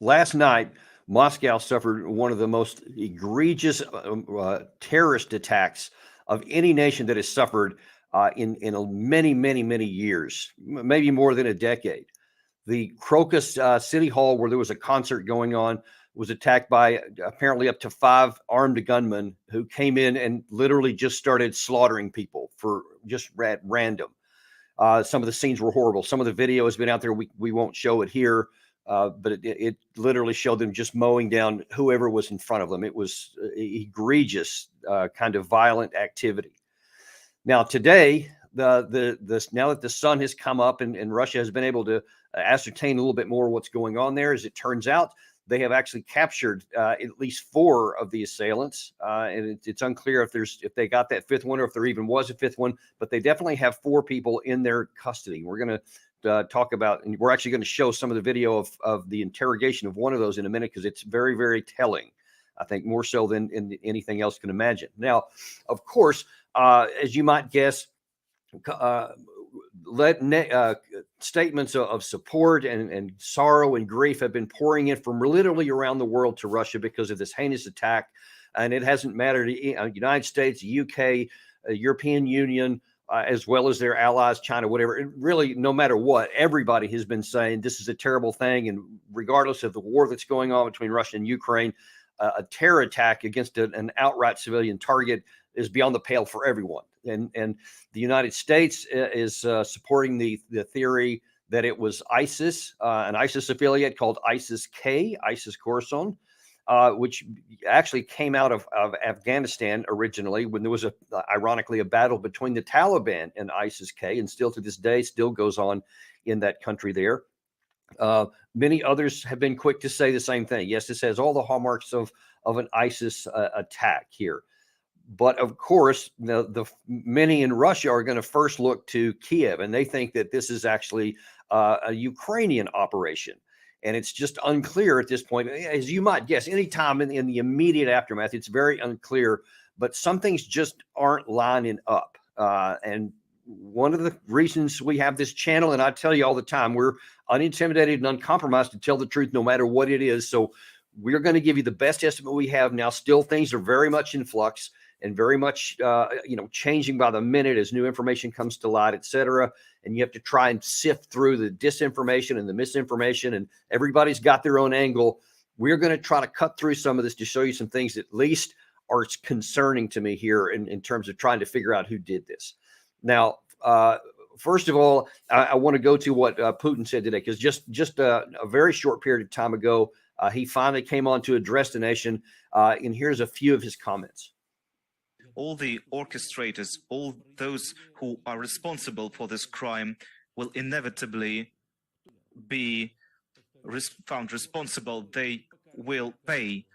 Last night, Moscow suffered one of the most egregious terrorist attacks of any nation that has suffered in many years, maybe more than a decade. The Crocus City Hall, where there was a concert going on, was attacked by apparently up to 5 armed gunmen who came in and literally just started slaughtering people for just random. Some of the scenes were horrible. Some of the video has been out there. We won't show it here, but it literally showed them just mowing down whoever was in front of them. It was egregious, kind of violent activity. Now today, now that the sun has come up and Russia has been able to ascertain a little bit more what's going on there, as it turns out, they have actually captured at least 4 of the assailants, and it's unclear if they got that 5th one or if there even was a 5th one. But they definitely have 4 people in their custody. We're going to talk about, and we're actually going to show some of the video of the interrogation of one of those in a minute, because it's very telling. I think more so than anything else can imagine. Now, of course, as you might guess, statements of support and sorrow and grief have been pouring in from literally around the world to Russia because of this heinous attack. And it hasn't mattered to United States, UK, European Union, as well as their allies, China, whatever. It really, no matter what, everybody has been saying this is a terrible thing. And regardless of the war that's going on between Russia and Ukraine, a terror attack against an outright civilian target is beyond the pale for everyone. And the United States is supporting the theory that it was ISIS, an ISIS affiliate called ISIS-K, ISIS Khorasan, which actually came out of Afghanistan originally, when there was ironically a battle between the Taliban and ISIS-K, and still to this day still goes on in that country there. Many others have been quick to say the same thing. Yes, this has all the hallmarks of an ISIS attack here. But of course, the many in Russia are going to first look to Kiev, and they think that this is actually a Ukrainian operation. And it's just unclear at this point. As you might guess, anytime in the immediate aftermath, it's very unclear. But some things just aren't lining up. And one of the reasons we have this channel, and I tell you all the time, we're unintimidated and uncompromised to tell the truth no matter what it is. So we're going to give you the best estimate we have now. Still, things are very much in flux and very much, changing by the minute as new information comes to light, et cetera. And you have to try and sift through the disinformation and the misinformation, and everybody's got their own angle. We're going to try to cut through some of this to show you some things that at least are concerning to me here in terms of trying to figure out who did this. Now, first of all, I want to go to what Putin said today, because just a very short period of time ago, he finally came on to address the nation, and here's a few of his comments. All the orchestrators, all those who are responsible for this crime will inevitably be found responsible. They will pay.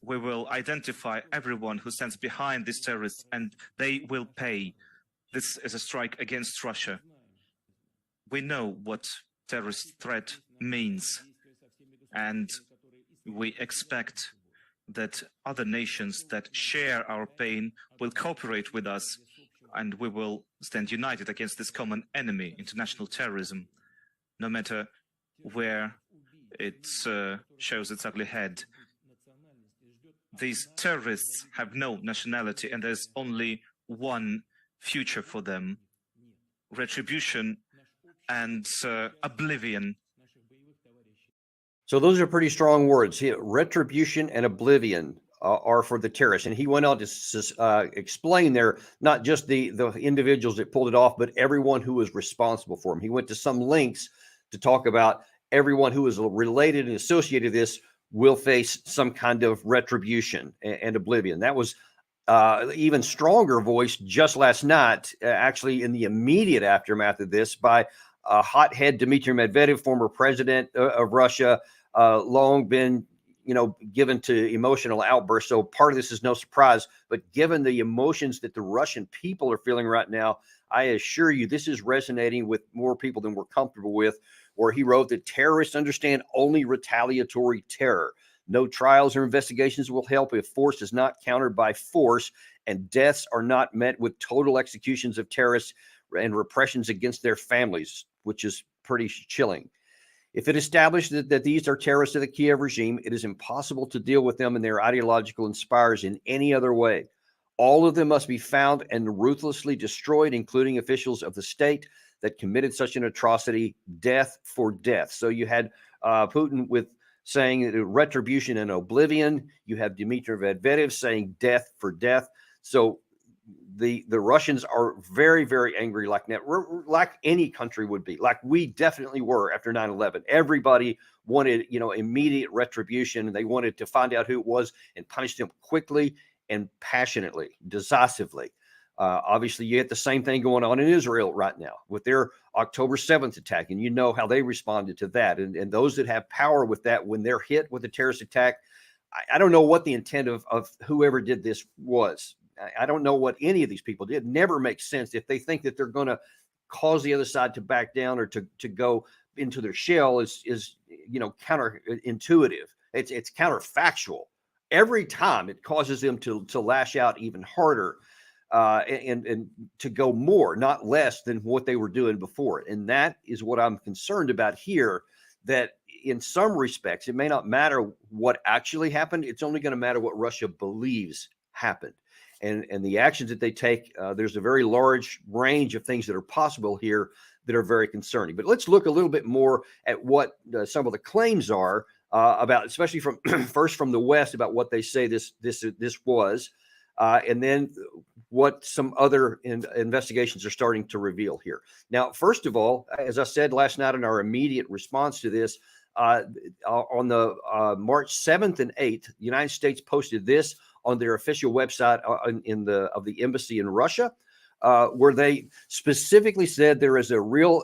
We will identify everyone who stands behind these terrorists, and they will pay. This is a strike against Russia. We know what terrorist threat means, and we expect that other nations that share our pain will cooperate with us, and we will stand united against this common enemy, international terrorism, no matter where it shows its ugly head. These terrorists have no nationality, and there's only one future for them: retribution and oblivion. So those are pretty strong words. Retribution and oblivion are for the terrorists. And he went on to explain there, not just the individuals that pulled it off, but everyone who was responsible for them. He went to some lengths to talk about everyone who is related and associated with this will face some kind of retribution and oblivion. That was even stronger voice just last night, actually in the immediate aftermath of this, by hothead Dmitry Medvedev, former president of Russia, long been, given to emotional outbursts. So part of this is no surprise, but given the emotions that the Russian people are feeling right now, I assure you this is resonating with more people than we're comfortable with, where he wrote that terrorists understand only retaliatory terror. No trials or investigations will help if force is not countered by force, and deaths are not met with total executions of terrorists and repressions against their families, which is pretty chilling. If it established that these are terrorists of the Kiev regime, it is impossible to deal with them and their ideological inspires in any other way. All of them must be found and ruthlessly destroyed, including officials of the state that committed such an atrocity, death for death. So you had Putin with saying retribution and oblivion. You have Dmitry Medvedev saying death for death. So the Russians are very, very angry, like any country would be, like we definitely were after 9/11. Everybody wanted, immediate retribution. They wanted to find out who it was and punish them quickly and passionately, decisively. Obviously, you get the same thing going on in Israel right now with their October 7th attack, and you know how they responded to that. And those that have power with that, when they're hit with a terrorist attack, I don't know what the intent of whoever did this was. I don't know what any of these people did. It never makes sense if they think that they're going to cause the other side to back down or to go into their shell is counterintuitive. It's counterfactual. Every time it causes them to lash out even harder and to go more, not less than what they were doing before. And that is what I'm concerned about here, that in some respects, it may not matter what actually happened. It's only going to matter what Russia believes happened. And the actions that they take, there's a very large range of things that are possible here that are very concerning. But let's look a little bit more at what some of the claims are about, especially from first from the West, about what they say this was, and then what some other investigations are starting to reveal here. Now, first of all, as I said last night in our immediate response to this, on the March 7th and 8th, the United States posted this on their official website of the embassy in Russia, where they specifically said there is a real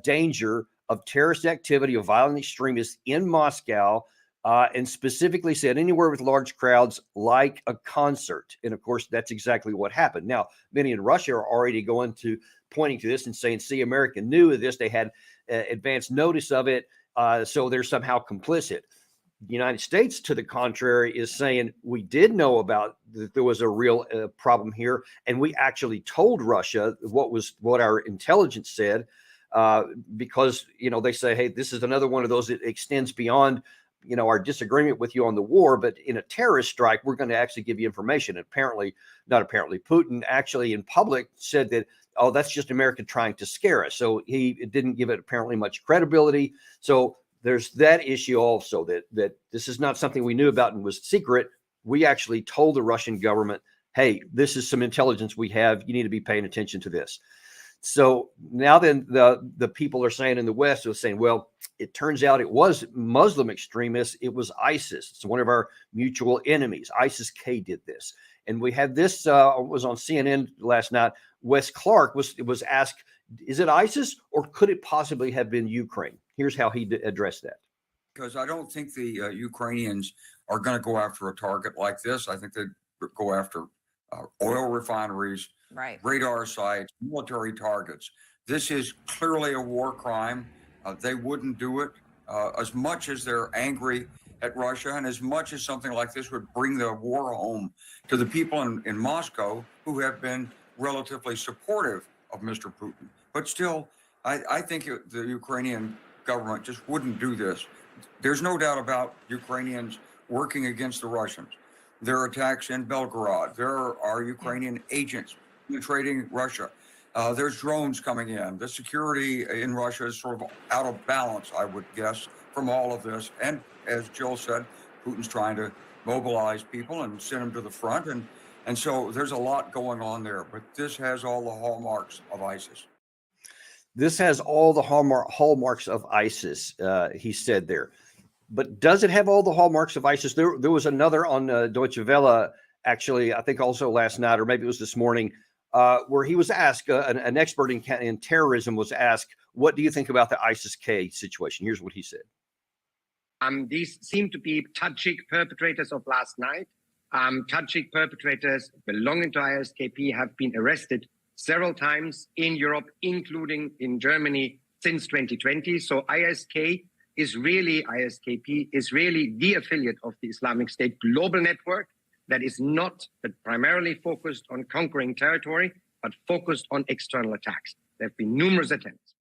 danger of terrorist activity of violent extremists in Moscow, and specifically said anywhere with large crowds like a concert. And of course, that's exactly what happened. Now, many in Russia are already pointing to this and saying, see, America knew of this. They had advance notice of it. So they're somehow complicit. The United States, to the contrary, is saying we did know about that there was a real problem here, and we actually told Russia what our intelligence said, because they say, hey, this is another one of those that extends beyond our disagreement with you on the war, but in a terrorist strike, we're going to actually give you information. And Putin actually in public said that, oh, that's just America trying to scare us. So he didn't give it apparently much credibility. So there's that issue also, that this is not something we knew about and was secret. We actually told the Russian government, hey, this is some intelligence we have. You need to be paying attention to this. So now then the people are saying in the West are saying, well, it turns out it was Muslim extremists. It was ISIS. It's one of our mutual enemies. ISIS-K did this. And we had this, was on CNN last night. Wes Clark was asked, is it ISIS or could it possibly have been Ukraine? Here's how he addressed that. Because I don't think the Ukrainians are going to go after a target like this. I think they go after oil refineries, right, radar sites, military targets. This is clearly a war crime. They wouldn't do it as much as they're angry at Russia, and as much as something like this would bring the war home to the people in Moscow who have been relatively supportive of Mr. Putin. But still, I think the Ukrainian government just wouldn't do this. There's no doubt about Ukrainians working against the Russians. There are attacks in Belgorod. There are Ukrainian agents penetrating Russia. There's drones coming in. The security in Russia is sort of out of balance, I would guess, from all of this. And as Jill said, Putin's trying to mobilize people and send them to the front. And so there's a lot going on there. But this has all the hallmarks of ISIS. This has all the hallmarks of ISIS, he said there. But does it have all the hallmarks of ISIS? There was another on Deutsche Welle, actually, I think also last night, or maybe it was this morning, where he was asked, an expert in terrorism was asked, what do you think about the ISIS-K situation? Here's what he said. These seem to be Tajik perpetrators of last night. Tajik perpetrators belonging to ISKP have been arrested several times in Europe, including in Germany since 2020. So ISKP is really the affiliate of the Islamic State global network that is not primarily focused on conquering territory, but focused on external attacks. There have been numerous attempts.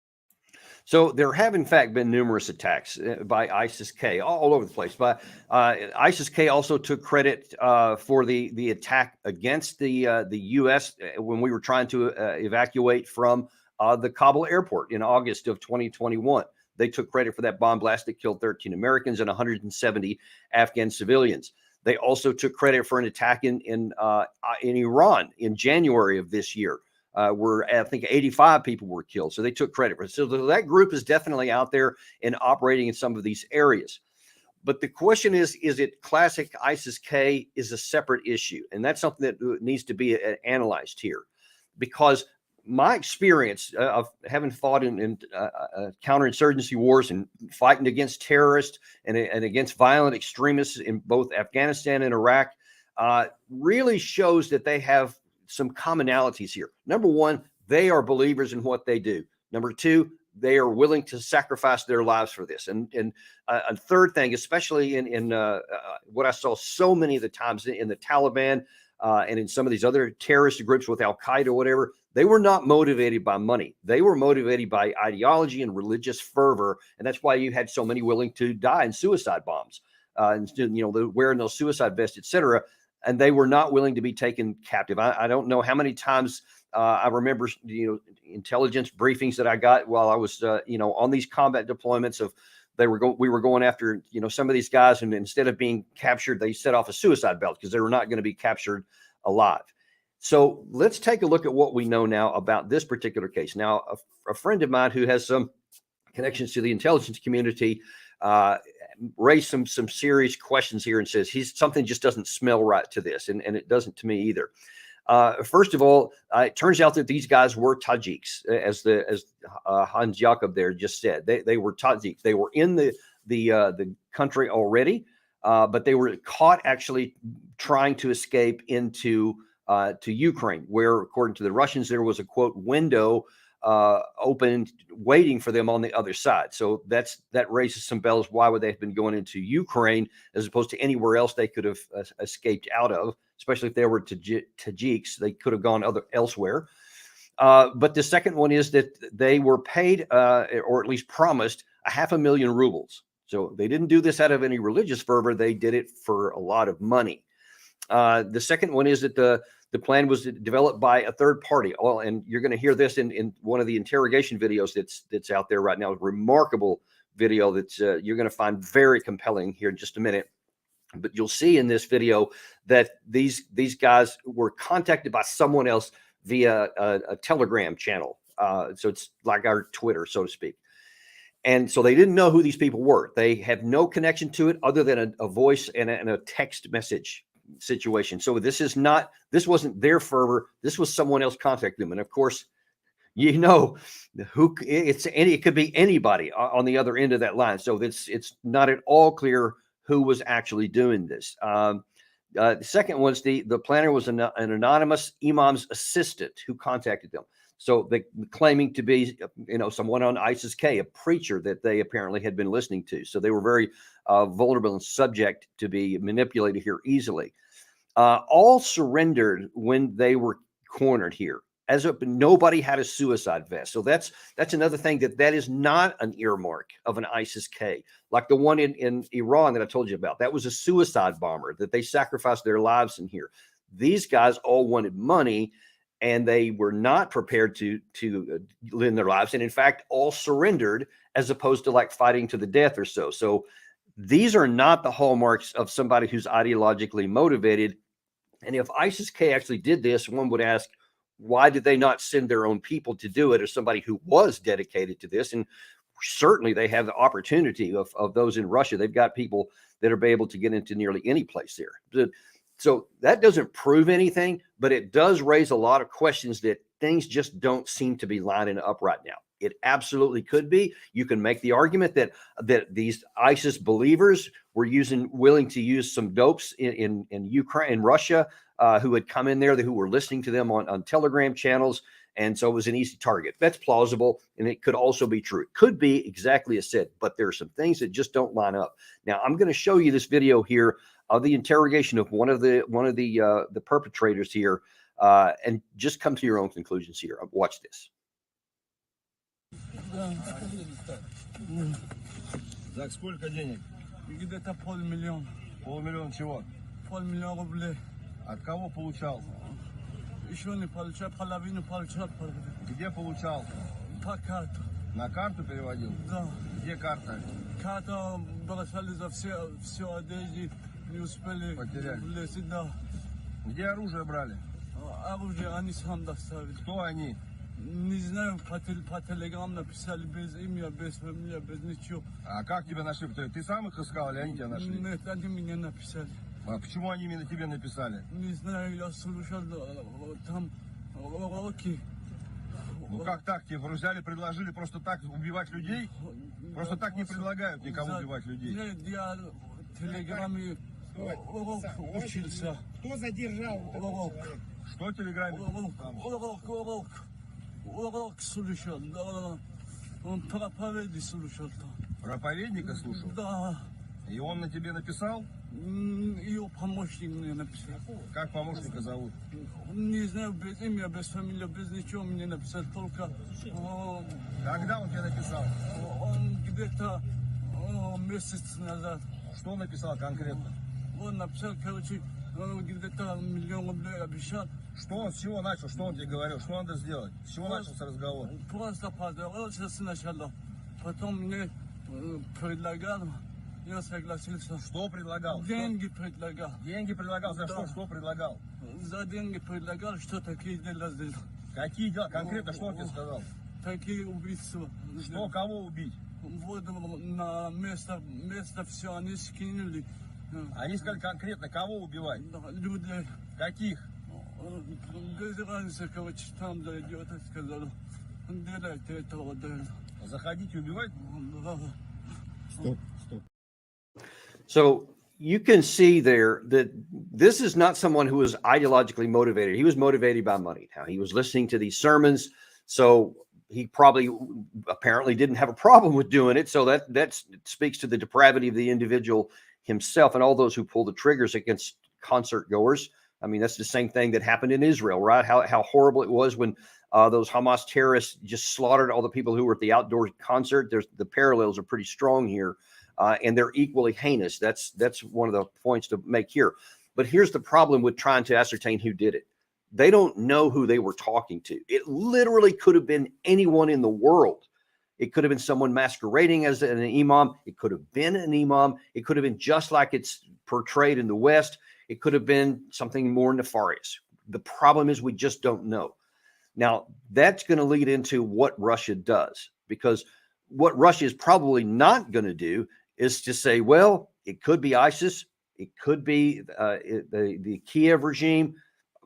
So there have, in fact, been numerous attacks by ISIS-K all over the place. But ISIS-K also took credit for the attack against the U.S. when we were trying to evacuate from the Kabul airport in August of 2021. They took credit for that bomb blast that killed 13 Americans and 170 Afghan civilians. They also took credit for an attack in Iran in January of this year, where I think 85 people were killed. So they took credit for it. So that group is definitely out there and operating in some of these areas. But the question is it classic ISIS-K is a separate issue? And that's something that needs to be analyzed here, because my experience of having fought in counterinsurgency wars and fighting against terrorists and against violent extremists in both Afghanistan and Iraq really shows that they have some commonalities here. Number one, they are believers in what they do. Number two, they are willing to sacrifice their lives for this. And a third thing, especially in what I saw so many of the times in the Taliban and in some of these other terrorist groups with Al Qaeda or whatever, they were not motivated by money. They were motivated by ideology and religious fervor. And that's why you had so many willing to die in suicide bombs, and, wearing those suicide vests, etc. And they were not willing to be taken captive. I don't know how many times I remember, intelligence briefings that I got while I was, on these combat deployments of we were going after, some of these guys, and instead of being captured, they set off a suicide belt because they were not going to be captured alive. So let's take a look at what we know now about this particular case. Now, a friend of mine who has some connections to the intelligence community raised some serious questions here and says something just doesn't smell right to this, and it doesn't to me either. First of all, it turns out that these guys were Tajiks, as Hans Jakob there just said. They were Tajiks. They were in the country already, but they were caught actually trying to escape into to Ukraine, where, according to the Russians, there was a, quote, window open waiting for them on the other side. So that raises some bells. Why would they have been going into Ukraine as opposed to anywhere else they could have escaped out of, especially if they were Tajiks? They could have gone elsewhere. But the second one is that they were paid, or at least promised, 500,000 rubles. So they didn't do this out of any religious fervor. They did it for a lot of money. The second one is that the plan was developed by a third party. Well, and you're going to hear this in one of the interrogation videos that's out there right now. A remarkable video that's you're going to find very compelling here in just a minute. But you'll see in this video that these guys were contacted by someone else via a Telegram channel. So it's like our Twitter, so to speak. And so they didn't know who these people were. They have no connection to it other than a voice and a text message situation. So this wasn't their fervor. This was someone else contacting them. And of course, it could be anybody on the other end of that line. So it's not at all clear who was actually doing this. The second was the planner was an anonymous imam's assistant who contacted them. So they claiming to be, someone on ISIS-K, a preacher that they apparently had been listening to. So they were very vulnerable and subject to be manipulated here easily. All surrendered when they were cornered here. Nobody had a suicide vest. So that's another thing that is not an earmark of an ISIS-K, like the one in Iran that I told you about. That was a suicide bomber that they sacrificed their lives in here. These guys all wanted money, and they were not prepared to lend their lives. And in fact, all surrendered as opposed to like fighting to the death or so. So these are not the hallmarks of somebody who's ideologically motivated. And if ISIS-K actually did this, one would ask, why did they not send their own people to do it, or somebody who was dedicated to this? And certainly they have the opportunity of those in Russia. They've got people that are able to get into nearly any place there. So that doesn't prove anything, but it does raise a lot of questions that things just don't seem to be lining up right now. It absolutely could be. You can make the argument that these ISIS believers were willing to use some dopes in Ukraine and Russia who had come in there, who were listening to them on Telegram channels. And so it was an easy target. That's plausible. And it could also be true. It could be exactly as said, but there are some things that just don't line up. Now, I'm going to show you this video here of the interrogation of one of the perpetrators here, and just come to your own conclusions here. Watch this. За сколько денег? Где-то 500 000. 500 000 чего? 500 000 рублей. От кого получал? Еще не получал, половину получал. Где получал? По карту. На карту переводил? Да. Где карта? Карта бросали за все одежды, не успели Потеряли. влезть, да. Где оружие брали? Оружие они сам доставили. Кто они? Не знаю, по телеграмм написали без имя, без фамилии, без ничего. А как тебя нашли? Ты сам их искал или они тебя нашли? Нет, они меня написали. А почему они именно тебе написали? Не знаю, я слушал там уроки. Ну как так? Тебе взяли, предложили просто так убивать людей? Просто так не предлагают никому убивать людей. Нет, я в телеграмме урок учился. Кто задержал вот этого человека? Что в телеграме? Урок слушал, да. Он проповеди слушал там. Проповедника слушал? Да. И он на тебе написал? Ее помощник мне написал. Как помощника зовут? Не знаю, без имя, без фамилии, без ничего мне написал. Только Когда он тебе написал? он где-то месяц назад. Что он написал конкретно? Он написал, короче, где-то 1 000 000 рублей обещал. Что он, с чего начал? Что он тебе говорил? Что надо сделать? С чего начался разговор? Просто поздоровался сначала. Потом мне предлагал, я согласился. Что предлагал? Деньги предлагал. Деньги предлагал? За Да. что? Что предлагал? За деньги предлагал, что такие дела сделал. Какие дела? Конкретно что он тебе сказал? Такие убийства. Что, кого убить? Вот на место все они скинули. Они сказали конкретно, кого убивать? Да, люди. Каких? Без разницы, короче, там зайдет и сказал, делайте этого, делайте. Заходить и убивать? Да. So you can see there that this is not someone who was ideologically motivated. He was motivated by money. Now, he was listening to these sermons, so he probably apparently didn't have a problem with doing it. So that speaks to the depravity of the individual himself and all those who pull the triggers against concert goers. I mean, that's the same thing that happened in Israel, right? How horrible it was when those Hamas terrorists just slaughtered all the people who were at the outdoor concert. The parallels are pretty strong here. And they're equally heinous. That's one of the points to make here. But here's the problem with trying to ascertain who did it. They don't know who they were talking to. It literally could have been anyone in the world. It could have been someone masquerading as an imam. It could have been an imam. It could have been just like it's portrayed in the West. It could have been something more nefarious. The problem is we just don't know. Now, that's going to lead into what Russia does, because what Russia is probably not going to do is to say, well, it could be ISIS, it could be the Kiev regime.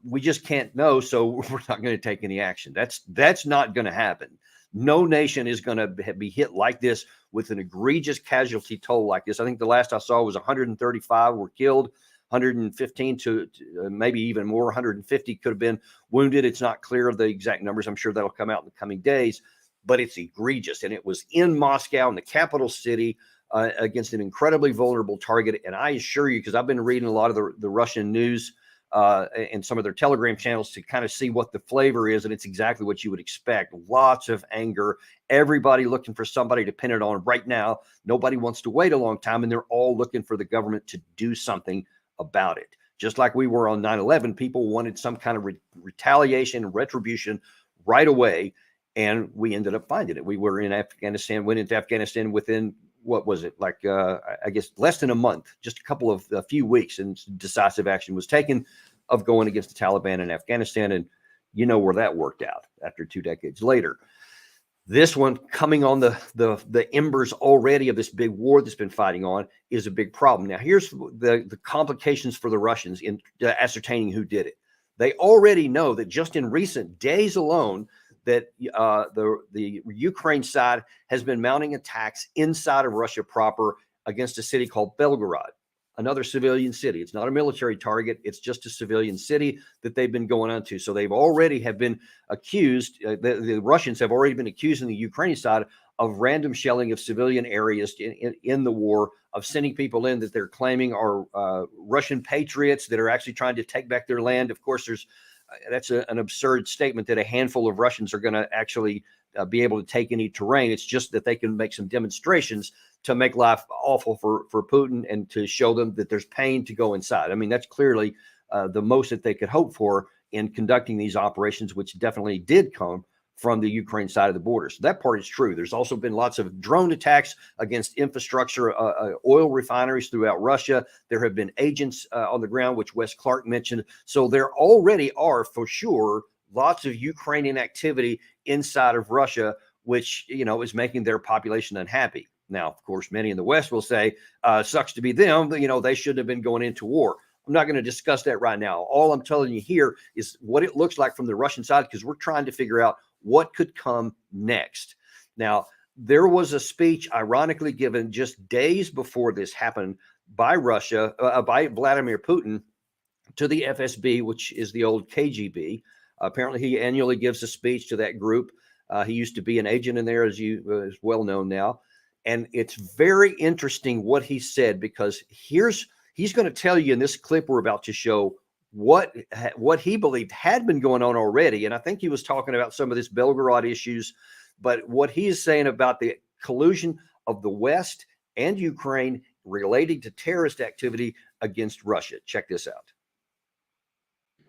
We just can't know, so we're not going to take any action. That's not going to happen. No nation is going to be hit like this with an egregious casualty toll like this. I think the last I saw was 135 were killed, 115 to maybe even more, 150 could have been wounded. It's not clear of the exact numbers. I'm sure that'll come out in the coming days, but it's egregious. And it was in Moscow, in the capital city, against an incredibly vulnerable target. And I assure you, because I've been reading a lot of the Russian news and some of their Telegram channels to kind of see what the flavor is, and it's exactly what you would expect. Lots of anger, everybody looking for somebody to pin it on right now. Nobody wants to wait a long time, and they're all looking for the government to do something about it. Just like we were on 9/11, people wanted some kind of retaliation and retribution right away, and we ended up finding it. We were in Afghanistan, went into Afghanistan within, what was it, like I guess less than a month, just a few weeks, and decisive action was taken of going against the Taliban in Afghanistan. And you know where that worked out after 2 decades later. This one, coming on the embers already of this big war that's been fighting on, is a big problem. Now, here's the complications for the Russians in ascertaining who did it. They already know that just in recent days alone, that the Ukraine side has been mounting attacks inside of Russia proper against a city called Belgorod, another civilian city. It's not a military target. It's just a civilian city that they've been going on to. So they've already have been accused, the Russians have already been accusing the Ukrainian side of random shelling of civilian areas in the war, of sending people in that they're claiming are Russian patriots that are actually trying to take back their land. Of course, there's that's an absurd statement that a handful of Russians are going to actually be able to take any terrain. It's just that they can make some demonstrations to make life awful for Putin and to show them that there's pain to go inside. I mean, that's clearly the most that they could hope for in conducting these operations, which definitely did come from the Ukraine side of the border. So that part is true. There's also been lots of drone attacks against infrastructure, oil refineries throughout Russia. There have been agents on the ground, which Wes Clark mentioned. So there already are, for sure, lots of Ukrainian activity inside of Russia, which, is making their population unhappy. Now, of course, many in the West will say, sucks to be them, they shouldn't have been going into war. I'm not going to discuss that right now. All I'm telling you here is what it looks like from the Russian side, because we're trying to figure out what could come next. Now, there was a speech ironically given just days before this happened by Russia, by Vladimir Putin to the FSB, which is the old KGB. Apparently, he annually gives a speech to that group. He used to be an agent in there, as is well known now. And it's very interesting what he said, because he's going to tell you in this clip we're about to show what he believed had been going on already. And I think he was talking about some of this Belgorod issues, but what he is saying about the collusion of the West and Ukraine relating to terrorist activity against Russia. Check this out.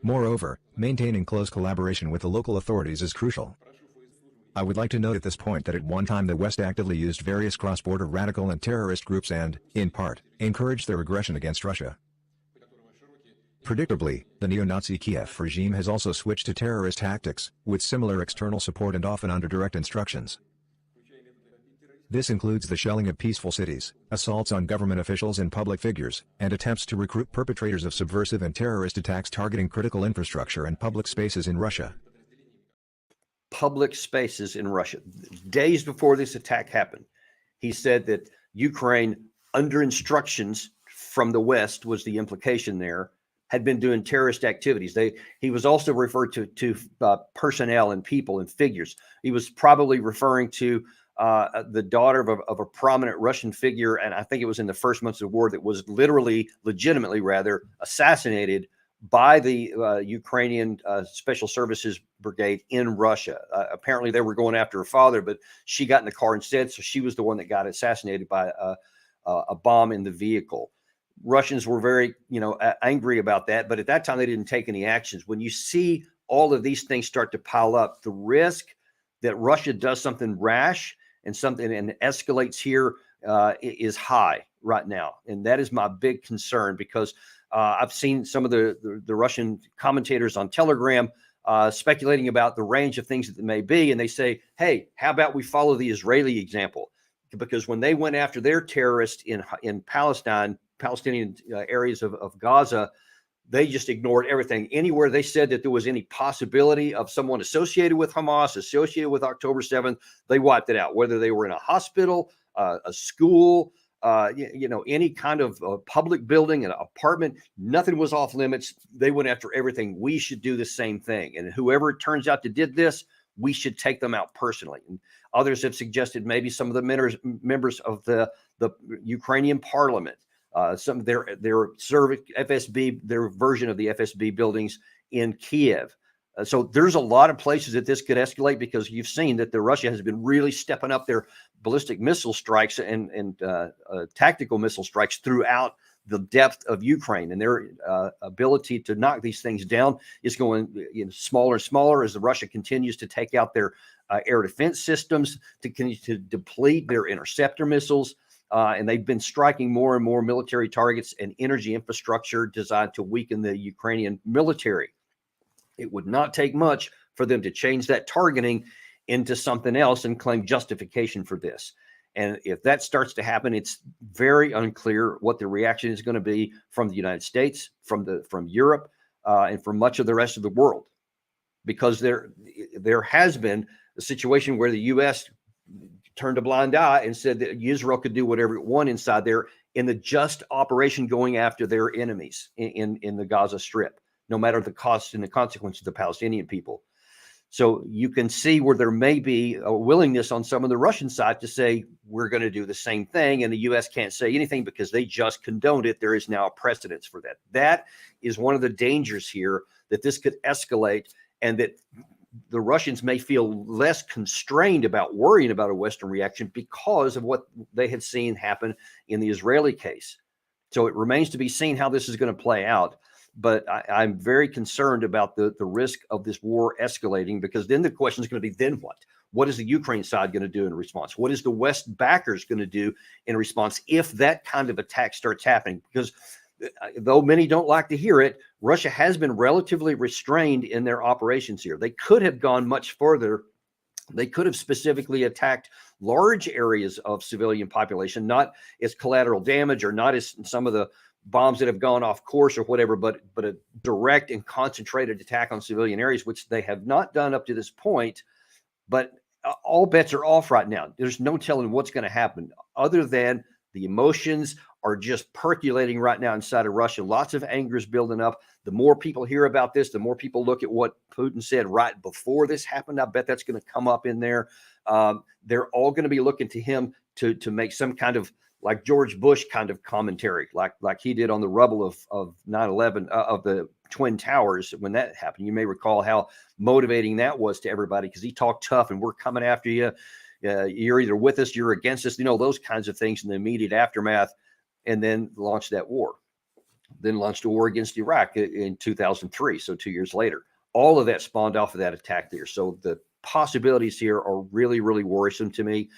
Moreover, maintaining close collaboration with the local authorities is crucial. I would like to note at this point that at one time the West actively used various cross-border radical and terrorist groups and, in part, encouraged their aggression against Russia. Predictably, the neo-Nazi Kiev regime has also switched to terrorist tactics, with similar external support and often under direct instructions. This includes the shelling of peaceful cities, assaults on government officials and public figures, and attempts to recruit perpetrators of subversive and terrorist attacks targeting critical infrastructure and public spaces in Russia. Public spaces in Russia. Days before this attack happened, he said that Ukraine, under instructions from the West, was the implication there, had been doing terrorist activities. He was also referred to personnel and people and figures. He was probably referring to the daughter of a prominent Russian figure, and I think it was in the first months of the war, that was legitimately assassinated by the Ukrainian Special Services Brigade in Russia. Apparently they were going after her father, but she got in the car instead, so she was the one that got assassinated by a bomb in the vehicle. Russians were very, angry about that, but at that time they didn't take any actions. When you see all of these things start to pile up, the risk that Russia does something rash and escalates here is high right now, and that is my big concern, because I've seen some of the Russian commentators on Telegram speculating about the range of things that may be, and they say, "Hey, how about we follow the Israeli example?" Because when they went after their terrorists in Palestinian areas of Gaza, they just ignored everything. Anywhere they said that there was any possibility of someone associated with Hamas, associated with October 7th, they wiped it out. Whether they were in a hospital, a school, any kind of public building, an apartment, nothing was off limits. They went after everything. We should do the same thing. And whoever it turns out to did this, we should take them out personally. And others have suggested maybe some of the members of the Ukrainian parliament, some of their FSB, their version of the FSB buildings in Kiev. So there's a lot of places that this could escalate, because you've seen that Russia has been really stepping up their ballistic missile strikes and tactical missile strikes throughout the depth of Ukraine, and their ability to knock these things down is going smaller and smaller as Russia continues to take out their air defense systems, to continue to deplete their interceptor missiles. And they've been striking more and more military targets and energy infrastructure designed to weaken the Ukrainian military. It would not take much for them to change that targeting into something else and claim justification for this. And if that starts to happen, it's very unclear what the reaction is going to be from the United States, from Europe, and from much of the rest of the world, because there has been a situation where the U.S. turned a blind eye and said that Israel could do whatever it wanted inside there in the just operation going after their enemies in the Gaza Strip, no matter the cost and the consequence of the Palestinian people. So you can see where there may be a willingness on some of the Russian side to say, we're going to do the same thing. And the U.S. can't say anything because they just condoned it. There is now a precedence for that. That is one of the dangers here that this could escalate and that the Russians may feel less constrained about worrying about a Western reaction because of what they had seen happen in the Israeli case. So it remains to be seen how this is going to play out. But I'm very concerned about the risk of this war escalating, because then the question is going to be, then what? What is the Ukraine side going to do in response? What is the West backers going to do in response if that kind of attack starts happening? Because though many don't like to hear it, Russia has been relatively restrained in their operations here. They could have gone much further. They could have specifically attacked large areas of civilian population, not as collateral damage or not as some of the bombs that have gone off course or whatever, but a direct and concentrated attack on civilian areas, which they have not done up to this point. But all bets are off right now. There's no telling what's going to happen, other than the emotions are just percolating right now inside of Russia. Lots of anger is building up. The more people hear about this, the more people look at what Putin said right before this happened. I bet that's going to come up in there. They're all going to be looking to him to make some kind of, like George Bush kind of commentary, like he did on the rubble of 9/11, of the Twin Towers when that happened. You may recall how motivating that was to everybody, because he talked tough and we're coming after you. You're either with us, you're against us, those kinds of things in the immediate aftermath, and then launched that war. Then launched a war against Iraq in 2003, so 2 years later. All of that spawned off of that attack there. So the possibilities here are really, really worrisome to me.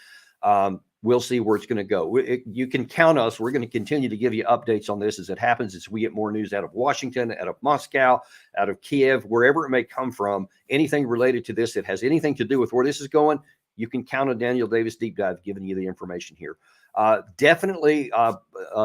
We'll see where it's going to go. You can count us. We're going to continue to give you updates on this as it happens, as we get more news out of Washington, out of Moscow, out of Kiev, wherever it may come from. Anything related to this that has anything to do with where this is going, you can count on Daniel Davis Deep Dive giving you the information here. Definitely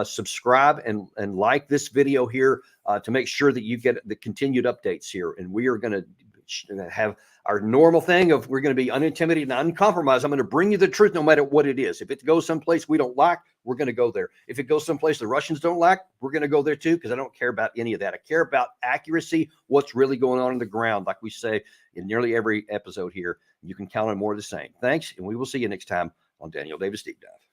subscribe and like this video here to make sure that you get the continued updates here. And we are going to have our normal thing of, we're going to be unintimidated and uncompromised. I'm going to bring you the truth no matter what it is. If it goes someplace we don't like, we're going to go there. If it goes someplace the Russians don't like, we're going to go there too, because I don't care about any of that. I care about accuracy, what's really going on the ground, like we say in nearly every episode here. You can count on more of the same. Thanks, and we will see you next time on Daniel Davis Deep Dive.